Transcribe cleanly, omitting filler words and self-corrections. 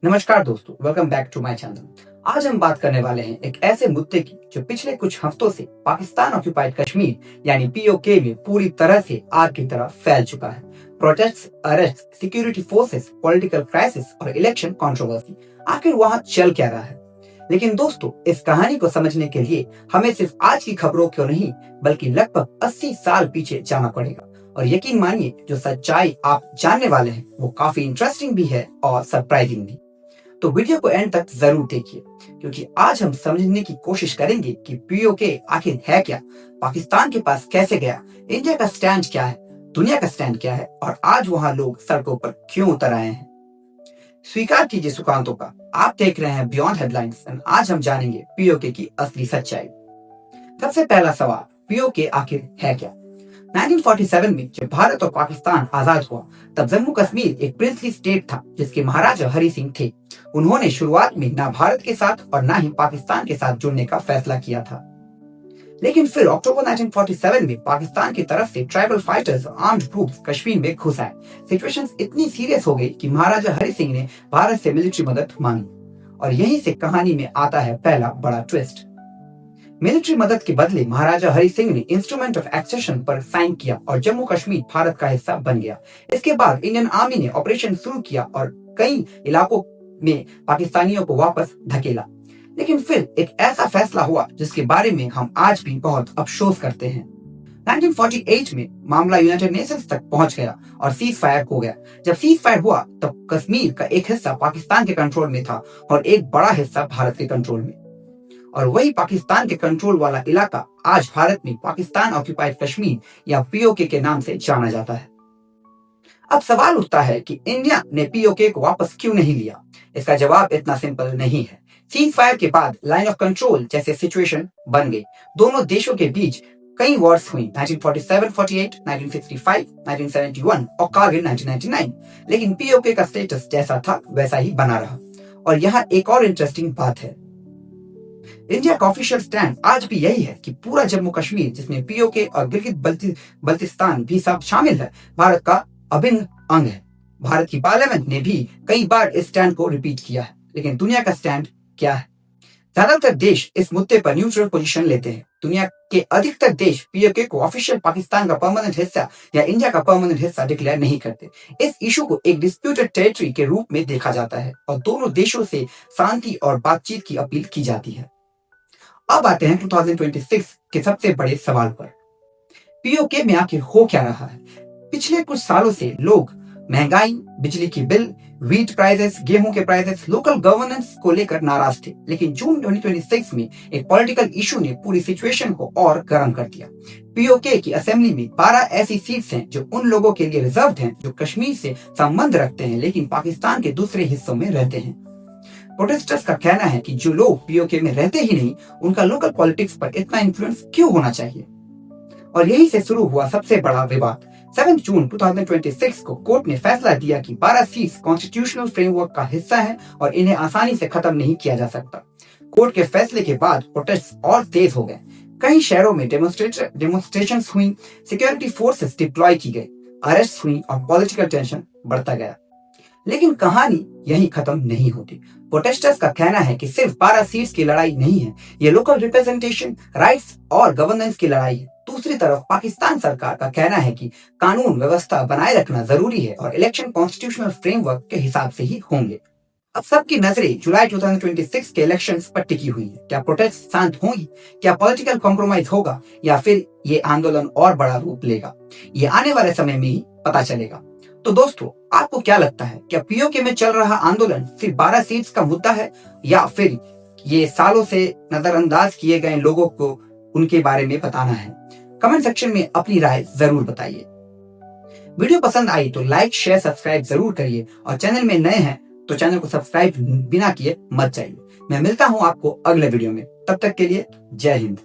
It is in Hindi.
नमस्कार दोस्तों, welcome back to my channel. आज हम बात करने वाले हैं एक ऐसे मुद्दे की जो पिछले कुछ हफ्तों से पाकिस्तान ऑक्युपाइड कश्मीर यानी पीओके में पूरी तरह से आग की तरह फैल चुका है। Protest, arrest, security forces, political crisis और इलेक्शन कंट्रोवर्सी। आखिर वहां चल क्या रहा है? लेकिन दोस्तों, इस कहानी को समझने के लिए हमें सिर्फ आज की खबरों को नहीं बल्कि लगभग 80 साल पीछे जाना पड़ेगा। और यकीन मानिए, जो सच्चाई आप जानने वाले हैं वो काफी इंटरेस्टिंग भी है और सरप्राइजिंग भी। तो वीडियो को एंड तक जरूर देखिए, क्योंकि आज हम समझने की कोशिश करेंगे कि पीओके आखिर है क्या, पाकिस्तान के पास कैसे गया, इंडिया का स्टैंड क्या है, दुनिया का स्टैंड क्या है और आज वहां लोग सड़कों पर क्यों उतर आए हैं। स्वीकार कीजिए सुकांतों का, आप देख रहे हैं बियॉन्ड हेडलाइंस एंड आज हम जानेंगे पीओके की असली सच्चाई। सबसे पहला सवाल, पीओके आखिर है क्या? 1947 में जब भारत और पाकिस्तान आजाद हुआ, तब जम्मू कश्मीर एक प्रिंसली स्टेट था जिसके महाराजा हरि सिंह थे। उन्होंने शुरुआत में ना भारत के साथ और ना ही पाकिस्तान के साथ जुड़ने का फैसला किया था। लेकिन फिर अक्टूबर 1947 में पाकिस्तान की तरफ से ट्राइबल फाइटर्स और आर्म्ड ग्रुप्स कश्मीर में घुस आए। सिचुएशन इतनी सीरियस हो गई कि महाराजा हरि सिंह ने भारत से मिलिट्री मदद मांगी। और यहीं से कहानी में आता है पहला बड़ा ट्विस्ट। मिलिट्री मदद के बदले महाराजा हरि सिंह ने इंस्ट्रूमेंट ऑफ एक्सेशन पर साइन किया और जम्मू कश्मीर भारत का हिस्सा बन गया। इसके बाद इंडियन आर्मी ने ऑपरेशन शुरू किया और कई इलाकों में पाकिस्तानियों को वापस धकेला। लेकिन फिर एक ऐसा फैसला हुआ जिसके बारे में हम आज भी बहुत अफसोस करते हैं। 1948 में मामला यूनाइटेड नेशंस तक पहुंच गया और सीज फायर हो गया। जब सीज फायर हुआ तब कश्मीर का एक हिस्सा पाकिस्तान के कंट्रोल में था और एक बड़ा हिस्सा भारत के कंट्रोल में। और वही पाकिस्तान के कंट्रोल वाला इलाका आज भारत में पाकिस्तान ऑक्युपाइड कश्मीर या पीओके के नाम से जाना जाता है। अब सवाल उठता है कि इंडिया ने पीओके को वापस क्यों नहीं लिया। इसका जवाब इतना सिंपल नहीं है। सीज फायर के बाद लाइन ऑफ कंट्रोल जैसे सिचुएशन बन गई। दोनों देशों के बीच कई वॉर्स हुई, 1947-48, 1965, 1971 और कारगिल 1999। लेकिन पीओके का स्टेटस जैसा था वैसा ही बना रहा। और यहाँ एक और इंटरेस्टिंग बात है, इंडिया का ऑफिशियल स्टैंड आज भी यही है कि पूरा जम्मू कश्मीर, जिसमें पीओके और गिलगित बल्तिस्तान भी सब शामिल है, भारत का अभिन्न अंग है। भारत की पार्लियामेंट ने भी कई बार इस स्टैंड को रिपीट किया है। लेकिन दुनिया का स्टैंड क्या है? ज्यादातर देश इस मुद्दे पर न्यूट्रल पोजीशन लेते हैं। दुनिया के अधिकतर देश पीओके को ऑफिशियल पाकिस्तान का परमानेंट हिस्सा या इंडिया का परमानेंट हिस्सा डिक्लेयर नहीं करते। इस इशू को एक डिस्प्यूटेड टेरिटरी के रूप में देखा जाता है और दोनों देशों से शांति और बातचीत की अपील की जाती है। अब आते हैं 2026 के सबसे बड़े सवाल पर, पीओके में आखिर हो क्या रहा है? पिछले कुछ सालों से लोग महंगाई, बिजली की बिल, व्हीट प्राइसेस, गेहूं के प्राइसेस, लोकल गवर्नेंस को लेकर नाराज थे। लेकिन जून 2026 में एक पॉलिटिकल इशू ने पूरी सिचुएशन को और गर्म कर दिया। पीओके की असेंबली में 12 ऐसी सीट्स हैं जो उन लोगों के लिए रिजर्व हैं जो कश्मीर से संबंध रखते हैं लेकिन पाकिस्तान के दूसरे हिस्सों में रहते हैं। प्रोटेस्टर्स का कहना है कि जो लोग पीओके में रहते ही नहीं, उनका लोकल पॉलिटिक्स पर इतना इन्फ्लुएंस क्यों होना चाहिए? और यही से शुरू हुआ सबसे बड़ा विवाद। 7 जून 2026 को कोर्ट ने फैसला दिया कि 12 सीट्स कॉन्स्टिट्यूशनल फ्रेमवर्क का हिस्सा है और इन्हें आसानी से खत्म नहीं किया जा सकता। कोर्ट के फैसले के बाद प्रोटेस्ट और तेज हो गए। कई शहरों में डेमोन्स्ट्रेशंस हुई, सिक्योरिटी फोर्सेस डिप्लॉय की गई, अरेस्ट हुई और पॉलिटिकल टेंशन बढ़ता गया। लेकिन कहानी यही खत्म नहीं होती। प्रोटेस्टर्स का कहना है कि सिर्फ 12 सीट्स की लड़ाई नहीं है, ये लोकल रिप्रेजेंटेशन, राइट्स और गवर्नेंस की लड़ाई है। दूसरी तरफ पाकिस्तान सरकार का कहना है कि कानून व्यवस्था बनाए रखना जरूरी है और इलेक्शन कॉन्स्टिट्यूशनल फ्रेमवर्क के हिसाब से ही होंगे। अब सबकी नजरें जुलाई 2026 के इलेक्शंस पर टिकी हुई है। क्या प्रोटेस्ट शांत होंगी? क्या पॉलिटिकल कॉम्प्रोमाइज होगा या फिर ये आंदोलन और बड़ा रूप लेगा? ये आने वाले समय में ही पता चलेगा। तो दोस्तों, आपको क्या लगता है, क्या पीओके में चल रहा आंदोलन सिर्फ 12 सीट्स का मुद्दा है या फिर ये सालों से नजरअंदाज किए गए लोगों को उनके बारे में बताना है? कमेंट सेक्शन में अपनी राय जरूर बताइए। वीडियो पसंद आई तो लाइक, शेयर, सब्सक्राइब जरूर करिए और चैनल में नए हैं तो चैनल को सब्सक्राइब बिना किए मत जाइए। मैं मिलता हूं आपको अगले वीडियो में, तब तक के लिए जय हिंद।